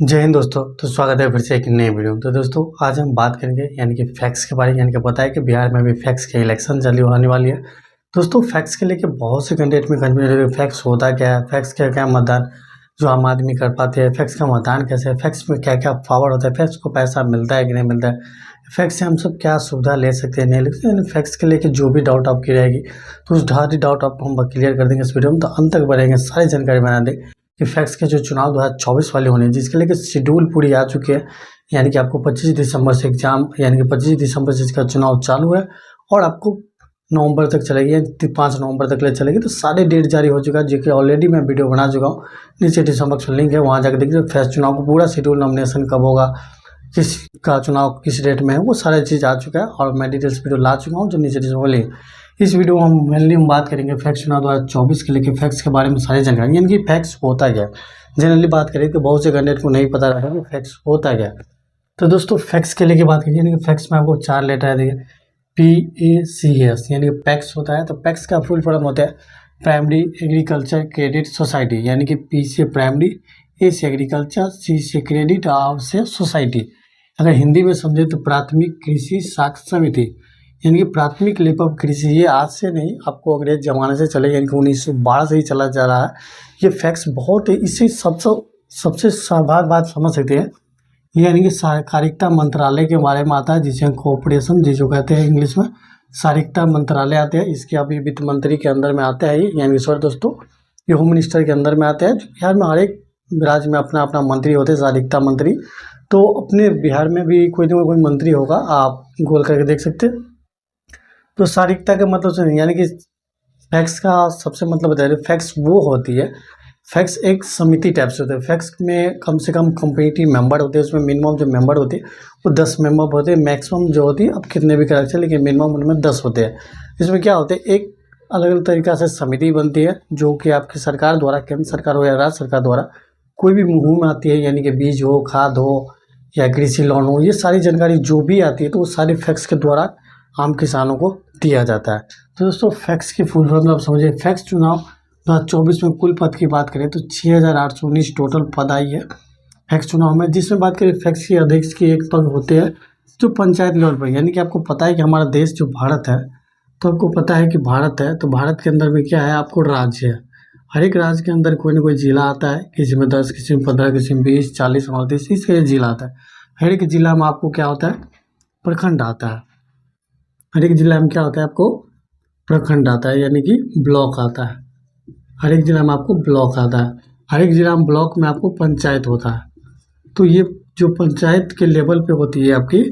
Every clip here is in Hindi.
जय हिंद दोस्तों। तो स्वागत है फिर से एक नए वीडियो में। तो दोस्तों आज हम बात करेंगे यानी कि फैक्ट्स के बारे में। यानी कि पता है कि बिहार में भी फैक्ट्स की इलेक्शन चालू होने वाली है। दोस्तों फैक्ट्स के लेके बहुत से कैंडिडेट में कन्फ्यूजन। फैक्ट्स होता क्या है, फैक्ट्स क्या क्या मतदान जो आम आदमी कर पाते हैं, फैक्ट्स का मतदान कैसे है, फैक्ट्स में क्या क्या पावर होता है, फैक्ट्स को पैसा मिलता है कि नहीं मिलता है, फैक्ट्स से हम सब क्या सुविधा ले सकते हैं नहीं ले सकते। यानी फैक्ट्स के लेके जो भी डाउट आपकी रहेगी तो उस सारी डाउट आपको हम क्लियर कर देंगे इस वीडियो में। तो अंत तक बढ़ेंगे, सारी जानकारी बना देंगे कि फैक्ट्स के जो चुनाव 2024 वाले होने हैं, जिसके लेके शेड्यूल पूरी आ चुकी है। यानी कि आपको 25 दिसंबर से एग्जाम, यानी कि 25 दिसंबर से इसका चुनाव चालू है और आपको नवंबर तक चलेगी, 5 नवंबर तक ले चलेगी। तो सारे डेट जारी हो चुका है, जो कि ऑलरेडी मैं वीडियो बना चुका हूँ। नीचे डिस्क्रिप्शन लिंक है, वहाँ जाकर देखिए फैक्ट्स चुनाव को पूरा शेड्यूल, नॉमिनेशन कब होगा, किसका चुनाव किस डेट में है, वो सारा चीज़ आ चुका है और मैं डिटेल्स वीडियो ला चुका हूँ जो नीचे डिस्क्रिप्शन लिंक। इस वीडियो में हम मेनली बात करेंगे फैक्ट्स चुनाव 2024 के लेके फैक्ट्स के बारे में सारी जानकारी। यानी कि फैक्ट्स होता क्या है, जनरली बात करें तो बहुत से कैंडिडेट को नहीं पता रहता कि फैक्ट्स होता क्या है। तो दोस्तों फैक्ट्स के लेके बात करिए, यानी कि फैक्ट्स में आपको 4 लेटर है, देखिए PACS, यानी कि पैक्स होता है। तो पैक्स का फुल फॉर्म होता है प्राइमरी एग्रीकल्चर क्रेडिट सोसाइटी। यानी कि P से प्राइमरी, A से एग्रीकल्चर, C से क्रेडिट, R से सोसाइटी। अगर हिंदी में समझे तो प्राथमिक कृषि साख समिति, यानी कि प्राथमिक लेवल कृषि। ये आज से नहीं, आपको अंग्रेज जमाने से चले, यानी कि 1912 से ही चला जा रहा है। ये फैक्ट्स बहुत है, इससे सबसे स्वाभाविक बात समझ सकते हैं। यानी कि सहकारिता मंत्रालय के बारे में आता है, जिसे कोऑपरेशन जिसको कहते हैं इंग्लिश में, सहकारिता मंत्रालय आते हैं। इसके अभी वित्त मंत्री के अंदर में आता है ये, यानी कि सॉरी दोस्तों, ये होम मिनिस्टर के अंदर में आते हैं। बिहार में हर एक राज्य में अपना अपना मंत्री होते हैं, सहकारिता मंत्री। तो अपने बिहार में भी कोई ना कोई मंत्री होगा, आप गोल करके देख सकते हैं। तो सहकारिता के मतलब से, यानी कि फैक्ट्स का सबसे मतलब बता रहे, फैक्ट्स वो होती है, फैक्ट्स एक समिति टाइप से होते हैं। फैक्ट्स में कम से कम कम्युनिटी मेंबर होते हैं, उसमें मिनिमम जो मेंबर होते हैं वो 10 मेंबर होते हैं। मैक्सिमम जो होती है, अब कितने भी करा चले, लेकिन मिनिमम उनमें 10 होते हैं। इसमें क्या होते हैं, एक अलग अलग तरीक़ा से समिति बनती है जो कि आपकी सरकार द्वारा, केंद्र सरकार हो या राज्य सरकार द्वारा कोई भी मुहिम में आती है। यानी कि बीज हो, खाद हो या कृषि लोन हो, ये सारी जानकारी जो भी आती है तो वो सारी फैक्ट्स के द्वारा आम किसानों को दिया जाता है। तो दोस्तों फैक्ट्स की फुल फॉर्म आप समझिए। फैक्ट्स चुनाव 2024 में कुल पद की बात करें तो 6819 टोटल पद आई है फैक्ट्स चुनाव में। जिसमें बात करें फैक्ट्स की अध्यक्ष की एक पद होते हैं जो पंचायत लेवल पर। यानी कि आपको पता है कि हमारा देश जो भारत है, तो आपको पता है कि भारत है, तो भारत के अंदर में क्या है, आपको राज्य है। हर एक राज्य के अंदर कोई ना कोई जिला आता है, किसी में 10, किसी में 15, किसी में 20, 40, 39, इसके जिला आता है। हर एक जिला में आपको क्या होता है, प्रखंड आता है। हर एक जिला में क्या होता है, आपको प्रखंड आता है, यानी कि ब्लॉक आता है। हर एक जिला में आपको ब्लॉक आता है। हर एक जिला में ब्लॉक में आपको पंचायत होता है। तो ये जो पंचायत के लेवल पे होती है, आपकी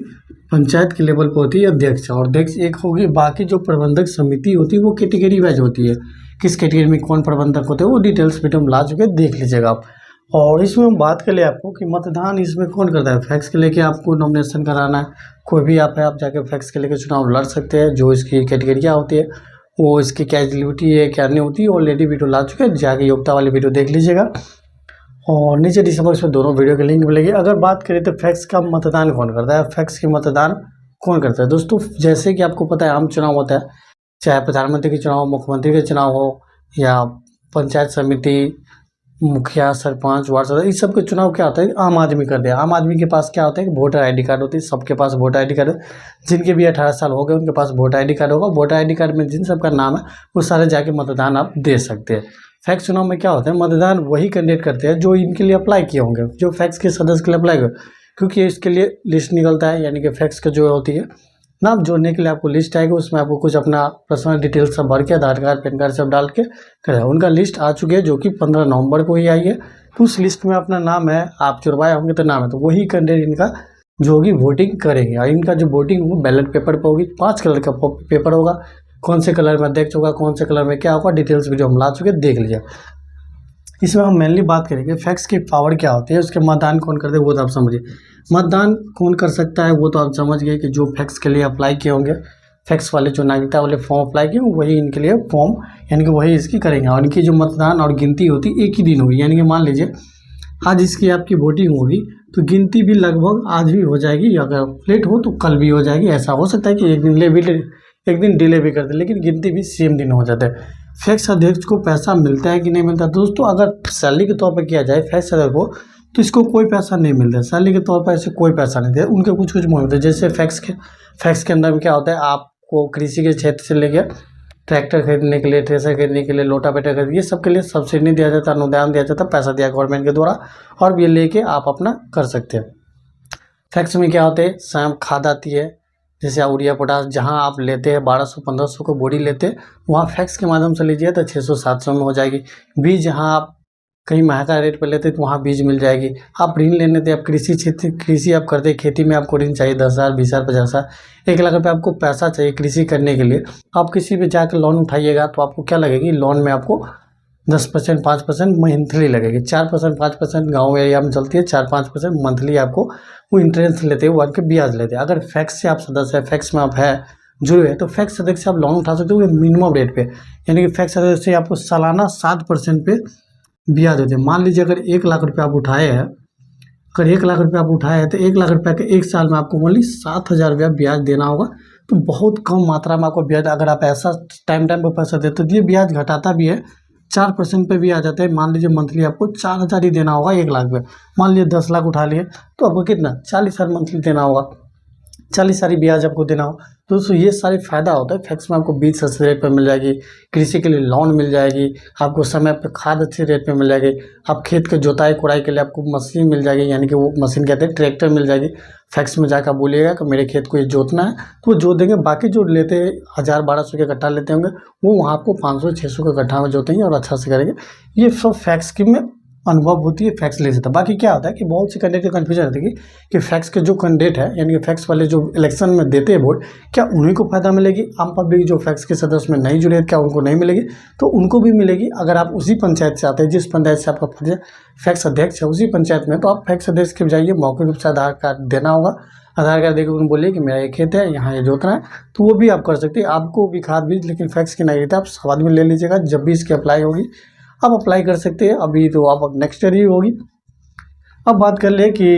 पंचायत के लेवल पे होती है अध्यक्ष, और अध्यक्ष एक होगी। बाकी जो प्रबंधक समिति होती है वो कैटेगरी वाइज होती है, किस कैटेगरी में कौन प्रबंधक होते हैं वो डिटेल्स वीडियो में ला चुके, देख लीजिएगा आप। और इसमें हम बात कर ले आपको कि मतदान इसमें कौन करता है। फैक्ट्स के लेके आपको नॉमिनेशन कराना है, कोई भी आप है, आप जाके फैक्ट्स के लेके चुनाव लड़ सकते हैं। जो इसकी कैटेगरियाँ होती है, वो इसकी क्या एलिजिबिलिटी है, क्या नहीं होती है, ऑलरेडी वीडियो ला चुके हैं, जाके योग्यता वाली वीडियो देख लीजिएगा। और नीचे डिस्क्रिप्शन में दोनों वीडियो के लिंक मिलेगी। अगर बात करें तो फैक्ट्स का मतदान कौन करता है, फैक्ट्स की मतदान कौन करता है। दोस्तों जैसे कि आपको पता है आम चुनाव होता है, चाहे प्रधानमंत्री के चुनाव हो, मुख्यमंत्री के चुनाव हो, या पंचायत समिति, मुखिया, सरपंच, वार्ड सदस्य, इस सब के चुनाव क्या होता है, आम आदमी करते हैं। आम आदमी के पास क्या होता है कि वोटर ID कार्ड होती है। सबके पास वोटर ID कार्ड, जिनके भी 18 साल हो गए उनके पास वोटर ID कार्ड होगा। वोटर ID कार्ड में जिन सबका नाम है वो सारे जाके मतदान आप दे सकते हैं। फैक्ट्स चुनाव में क्या होता है, मतदान वही कैंडिडेट करते हैं जो इनके लिए अप्लाई किए होंगे, जो फैक्ट्स के सदस्य के लिए अप्लाई कर, क्योंकि इसके लिए लिस्ट निकलता है। यानी कि फैक्ट्स का जो होती है नाम जोड़ने के लिए आपको लिस्ट आएगी, उसमें आपको कुछ अपना पर्सनल डिटेल्स सब भर के, आधार कार्ड, पैन कार्ड सब डाल के करें। उनका लिस्ट आ चुकी है जो कि 15 नवंबर को ही आई है। तो उस लिस्ट में अपना नाम है, आप जुड़वाए होंगे तो नाम है, तो वही कैंडिडेट इनका जो होगी वोटिंग करेंगे। और इनका जो वोटिंग होगी बैलेट पेपर पर होगी। 5 कलर का पेपर होगा, कौन से कलर में अध्यक्ष होगा, कौन से कलर में क्या होगा, डिटेल्स वीडियो हम ला चुके, देख लीजिए। इसमें हम मेनली बात करेंगे फैक्ट्स की पावर क्या होती है, उसके मतदान कौन करते हैं वो तो आप समझिए। मतदान कौन कर सकता है वो तो आप समझ गए कि जो फैक्ट्स के लिए अप्लाई किए होंगे, फैक्ट्स वाले जो नागरिकता वाले फॉर्म अप्लाई किए वही इनके लिए फॉर्म, यानी कि वही इसकी करेंगे। और इनकी जो मतदान और गिनती होती है एक ही दिन होगी। यानी कि मान लीजिए आज इसकी आपकी वोटिंग होगी तो गिनती भी लगभग आज भी हो जाएगी, अगर लेट हो तो कल भी हो जाएगी। ऐसा हो सकता है कि एक दिन डिले भी कर दे, लेकिन गिनती भी सेम दिन हो जाता है। फैक्ट्स अध्यक्ष को पैसा मिलता है कि नहीं मिलता। दोस्तों अगर सैलरी के तौर पर किया जाए फैक्ट्स अध्यक्ष को तो इसको कोई पैसा नहीं मिलता, सैलरी के तौर पर ऐसे कोई पैसा नहीं देते उनके। कुछ होते हैं जैसे फैक्स के अंदर में क्या होता है, आपको कृषि के क्षेत्र से लेकर ट्रैक्टर खरीदने के लिए, थ्रेसर खरीदने के लिए, लोटावेटर खरीदने, ये सब के लिए सब्सिडी दिया जाता है, अनुदान दिया जाता है, पैसा दिया गवर्नमेंट के द्वारा, और ये लेके आप अपना कर सकते हैं। फैक्स में क्या होते हैं, स्वयं खाद आती है, जैसे यूरिया पोटास, जहां आप लेते हैं 1200-1500 को बोरी लेते हैं, वहाँ फैक्स के माध्यम से लीजिए तो 600-700 में हो जाएगी। बीज जहां आप कहीं महंगा रेट पर लेते हैं तो वहाँ बीज मिल जाएगी। आप ऋण लेने थे, आप कृषि आप करते हैं, खेती में आपको ऋण चाहिए 10,000, 20,000, 50,000, 1 लाख रुपये आपको पैसा चाहिए कृषि करने के लिए। आप किसी पे जाकर लोन उठाइएगा तो आपको क्या लगेगी, लोन में आपको 10%, 5% मंथली लगेगी, 4%, 5% गाँव एरिया में चलती है, 4-5% मंथली आपको वो इंटरेस्ट लेते हैं, वो आपके ब्याज लेते हैं। अगर फैक्स से आप सदस्य है, फैक्स में आप है जुड़े हैं, तो फैक्स सदस्य से आप लोन उठा सकते हो मिनिमम रेट पे, यानी कि फैक्स सदस्य से आपको सालाना 7% पे ब्याज देते हैं। मान लीजिए अगर 1 लाख रुपये आप उठाए हैं, अगर 1 लाख रुपये आप उठाए हैं तो 1 लाख रुपये के 1 साल में आपको ओनली 7,000 रुपया ब्याज देना होगा। तो बहुत कम मात्रा में आपको ब्याज, अगर आप ऐसा टाइम पर पैसा देते तो ये ब्याज घटाता भी है, 4% पे भी आ जाता है। मान लीजिए मंथली आपको 4,000 ही देना होगा 1 लाख पे। मान लीजिए 10 लाख उठा लिए तो आपको कितना 40,000 मंथली देना होगा, 40,000 ब्याज आपको देना हो। तो दोस्तों ये सारे फायदा होता है फैक्स में। आपको बीज सस्ते रेट पर मिल जाएगी, कृषि के लिए लोन मिल जाएगी, आपको समय पर खाद अच्छे रेट पे मिल जाएगी, आप खेत के जोताई कोड़ाई के लिए आपको मशीन मिल जाएगी, यानी कि वो मशीन कहते हैं ट्रैक्टर मिल जाएगी। फैक्स में जाकर बोलिएगा कि मेरे खेत को ये जोतना है तो वो जोत देंगे। बाकी जो लेते हैं 1,000-1,200 के कट्ठा लेते होंगे, वो वहाँ आपको 500-600 के कट्ठा में जोतेंगे और अच्छा से करेंगे। ये सब फैक्स की में अनुभव होती है, फैक्स ले सकता है। बाकी क्या होता है कि बहुत से कैंडिडेट का कन्फ्यूजन रहती है कि फैक्स के जो कैंडिडेट है, यानी कि फैक्स वाले जो इलेक्शन में देते हैं वोट, क्या उन्हीं को फायदा मिलेगी, आम पब्लिक जो फैक्स के सदस्य में नहीं जुड़े क्या उनको नहीं मिलेगी? तो उनको भी मिलेगी। अगर आप उसी पंचायत से आते हैं, जिस पंचायत से आपका फैक्स अध्यक्ष है उसी पंचायत में, तो आप फैक्स अध्यक्ष के जाइए, मौखिक रूप से आधार कार्ड देना होगा। आधार कार्ड देकर उन्हें बोलिए कि मेरा ये खेत है, यहाँ ये जोतना है, तो वो भी आप कर सकते हैं। आपको भी खाद बीज लेकिन फैक्स की नहीं रहती, आप स्वाद में ले लीजिएगा। जब भी इसकी अप्लाई होगी आप अप्लाई कर सकते हैं, अभी तो आप नेक्स्ट ईयर ही होगी। अब बात कर ले कि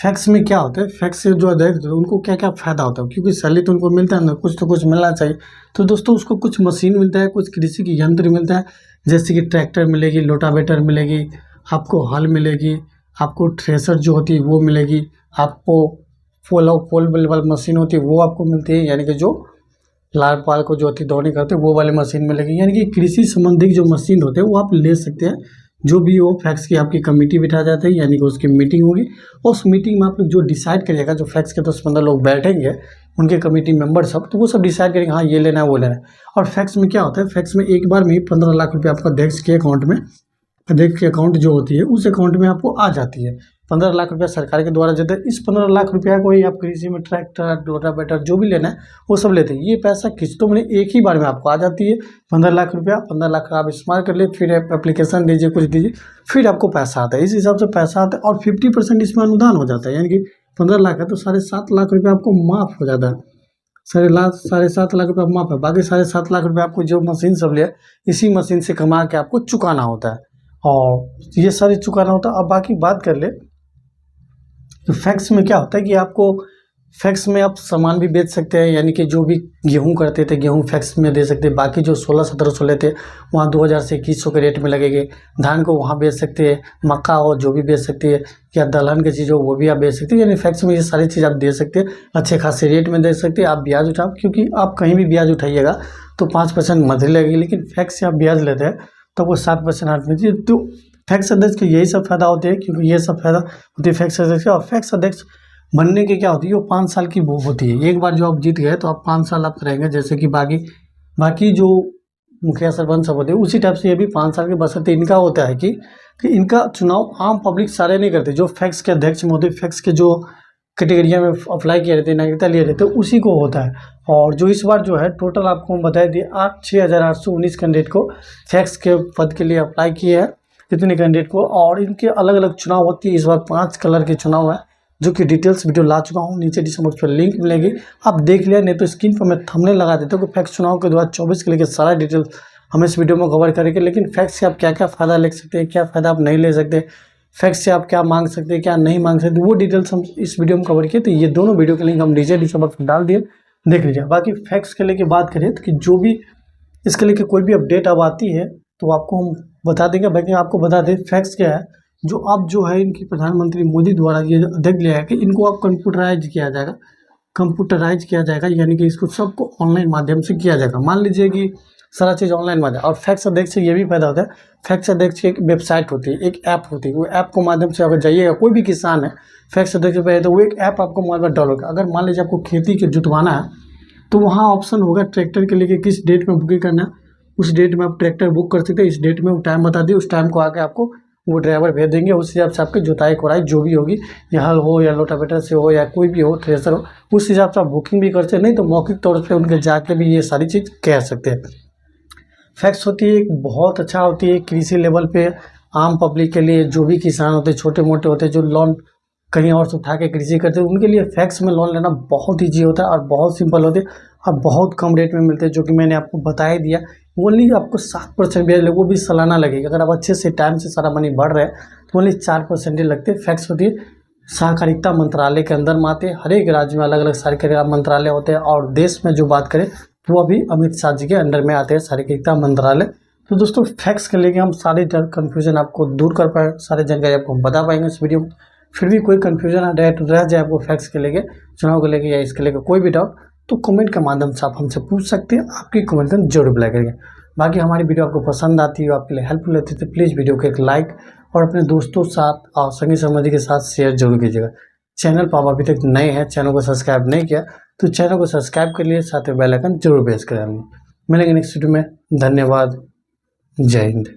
फैक्स में क्या होता है, फैक्स से जो अध्यक्ष उनको क्या क्या फ़ायदा होता है, क्योंकि सैलरी तो उनको मिलता है ना, कुछ तो कुछ मिलना चाहिए। तो दोस्तों उसको कुछ मशीन मिलता है, कुछ कृषि की यंत्र मिलता है, जैसे कि ट्रैक्टर मिलेगी, लोटावेटर मिलेगी, आपको हल मिलेगी, आपको थ्रेसर जो होती है वो मिलेगी, आपको पोल वाली मशीन होती है वो आपको मिलती है, यानी कि जो लाल पाल को जो होती दौड़नी करते हैं वो वाली मशीन मिलेगी। यानी कि कृषि संबंधी जो मशीन होते हैं वो आप ले सकते हैं। जो भी हो फैक्स की आपकी कमेटी बिठा जाती है, यानी कि उसकी मीटिंग होगी, उस मीटिंग में आप लोग जो डिसाइड करिएगा, जो फैक्स के 10-15 लोग बैठेंगे उनके कमेटी मेंबर सब, तो वो सब डिसाइड करेंगे हाँ ये लेना है वो लेना है। और फैक्स में क्या होता है, फैक्स में एक बार में 15 लाख रुपये आपका अध्यक्ष के अकाउंट में, अध्यक्ष की अकाउंट जो होती है उस अकाउंट में आपको आ जाती है। 15 लाख रुपया सरकार के द्वारा देते हैं। इस 15 लाख रुपया को ही आप कृषि में ट्रैक्टर, रोटावेटर जो भी लेना है वो सब लेते हैं। ये पैसा किस्तों में एक ही बार में आपको आ जाती है 15 लाख रुपया। 15 लाख का आप इस्तेमाल कर ले, फिर एप्लीकेशन दीजिए, कुछ दीजिए, फिर आपको पैसा आता है। इस हिसाब से पैसा आता है और 50% इसमें अनुदान हो जाता है, यानी कि 15 लाख है तो 7.5 लाख रुपया आपको माफ़ हो जाता है। 7.5 लाख रुपया माफ़ है। बाकी 7.5 लाख रुपया आपको जो मशीन सब लिया इसी मशीन से कमा के आपको चुकाना होता है, और ये सारी चुकाना होता है। अब बाकी बात कर ले तो फैक्स में क्या होता है कि आपको फैक्स में आप सामान भी बेच सकते हैं, यानी कि जो भी गेहूं करते थे गेहूं फैक्स में दे सकते हैं। बाकी जो 1600-1700 लेते वहाँ 2000 से 2100 के रेट में लगेंगे। धान को वहाँ बेच सकते हैं, मक्का हो जो भी बेच सकते हैं, या दलहन की चीज़ हो वो भी आप बेच सकते हैं। यानी फैक्स में ये सारी चीज़ आप दे सकते हैं, अच्छे खासे रेट में दे सकते हैं। आप ब्याज उठाओ, क्योंकि आप कहीं भी ब्याज उठाइएगा तो 5% मंथली लगेगी, लेकिन फैक्स से आप ब्याज लेते हैं तो वो 7% हाथ में। तो फैक्स अध्यक्ष के यही सब फायदा होते हैं, क्योंकि ये सब फायदा होती है फैक्स अध्यक्ष। और फैक्स अध्यक्ष बनने के क्या होती है, वो 5 साल की वो होती है। एक बार जो आप जीत गए तो आप 5 साल आप रहेंगे, जैसे कि बाकी जो मुखिया सरपंच सब होते हैं उसी टाइप से ये भी 5 साल के बशर्ते इनका होता है कि इनका चुनाव आम पब्लिक सारे नहीं करते। जो फैक्स के अध्यक्ष में होते, फैक्स के जो कैटेगरिया में अप्लाई किए रहते हैं, नागरिकता लिए रहते हैं, उसी को होता है। और जो इस बार जो है टोटल आपको हम बता दिए 6,819 कैंडिडेट को फैक्स के पद के लिए अप्लाई किए हैं, इतने कैंडिडेट को। और इनके अलग अलग चुनाव होती है। इस बार 5 कलर के चुनाव है, जो कि डिटेल्स वीडियो ला चुका हूँ, नीचे डिस्क्रिप्शन बॉक्स पर लिंक मिलेगी, आप देख लिया। नहीं तो स्क्रीन पर मैं थंबनेल लगा देता हूँ कि फैक्स चुनाव के 2024 के लेकर सारा डिटेल्स हम इस वीडियो में कवर करेंगे। लेकिन फैक्स से आप क्या क्या फ़ायदा ले सकते हैं, क्या फ़ायदा आप नहीं ले सकते, फैक्स से आप क्या मांग सकते हैं, क्या नहीं मांग सकते, वो डिटेल्स हम इस वीडियो में कवर किए। तो ये दोनों वीडियो के लिंक हम नीचे डिस्क्रिप्शन बॉक्स में डाल दिए, देख लीजिए। बाकी फैक्स के लेके बात करें तो कि जो भी इसके लेके कोई भी अपडेट अब आती है तो आपको हम बता देंगे। बाकी आपको बता दें फैक्स क्या है, जो अब जो है इनकी प्रधानमंत्री मोदी द्वारा ये देख लिया है कि इनको अब कंप्यूटराइज किया जाएगा, यानी कि इसको सबको ऑनलाइन माध्यम से किया जाएगा। मान लीजिए कि सारा चीज़ ऑनलाइन माध्यम, और फैक्स अध्यक्ष से ये भी फायदा होता है। फैक्स अध्यक्ष की एक वेबसाइट होती है, एक ऐप होती है, वो ऐप को माध्यम से अगर जाइएगा, कोई भी किसान है फैक्स अध्यक्ष पे है तो वो एक ऐप आपको मोबाइल पर डाउनलोड होगा। अगर मान लीजिए आपको खेती के जुतवाना है तो वहाँ ऑप्शन होगा ट्रैक्टर के लिए कि किस डेट में बुकिंग करना है, उस डेट में आप ट्रैक्टर बुक कर सकते हैं। इस डेट में वो टाइम बता दिए, उस टाइम को आके आपको वो ड्राइवर भेज देंगे, उस हिसाब से आपकी जुताई कोड़ाई जो भी होगी, या हल हो या रोटावेटर से हो या कोई भी हो, थ्रेसर हो, उस हिसाब से आप बुकिंग भी करते हैं। नहीं तो मौखिक तौर पे उनके जाके भी ये सारी चीज़ कह सकते हैं। फैक्स होती है एक बहुत अच्छा होती है कृषि लेवल पे आम पब्लिक के लिए, जो भी किसान होते हैं छोटे मोटे होते हैं जो लोन कहीं और से उठा के कृषि करते हैं, उनके लिए फैक्स में लोन लेना बहुत ईजी होता है और बहुत सिंपल होते हैं और बहुत कम रेट में मिलते हैं, जो कि मैंने आपको बता ही दिया। ओनली आपको 7% ब्याज लगेगा, वो भी सालाना लगेगा। अगर आप अच्छे से टाइम से सारा मनी भर रहे हैं तो ओनली 4% ही लगते हैं। फैक्स होती है सहकारिता मंत्रालय के अंदर में आते हैं। हर एक राज्य में अलग अलग सहकारिता मंत्रालय होते हैं, और देश में जो बात करें तो वो भी अमित शाह जी के अंडर में आते हैं सहकारिता मंत्रालय। तो दोस्तों फैक्स के लेके हम सारे कन्फ्यूजन आपको दूर कर पाए, सारी जानकारी आपको हम बता पाएंगे इस वीडियो में। फिर भी कोई कन्फ्यूजन रह जाए आपको फैक्स के लेके, चुनाव को लेके या इसके लेके कोई भी डाउट, तो कमेंट के माध्यम से आप हमसे पूछ सकते हैं। आपकी कमेंट में जरूर रिप्लाई करेंगे। बाकी हमारी वीडियो आपको पसंद आती है, आपके लिए हेल्पफुल होती है तो प्लीज़ वीडियो को एक लाइक और अपने दोस्तों साथ और संगी संबंधी के साथ शेयर जरूर कीजिएगा। चैनल पर आप अभी तक नए हैं, चैनल को सब्सक्राइब नहीं किया तो चैनल को सब्सक्राइब कर लिए, साथ ही बेल आइकन जरूर प्रेस करें। मिलेंगे नेक्स्ट वीडियो में। धन्यवाद। जय हिंद।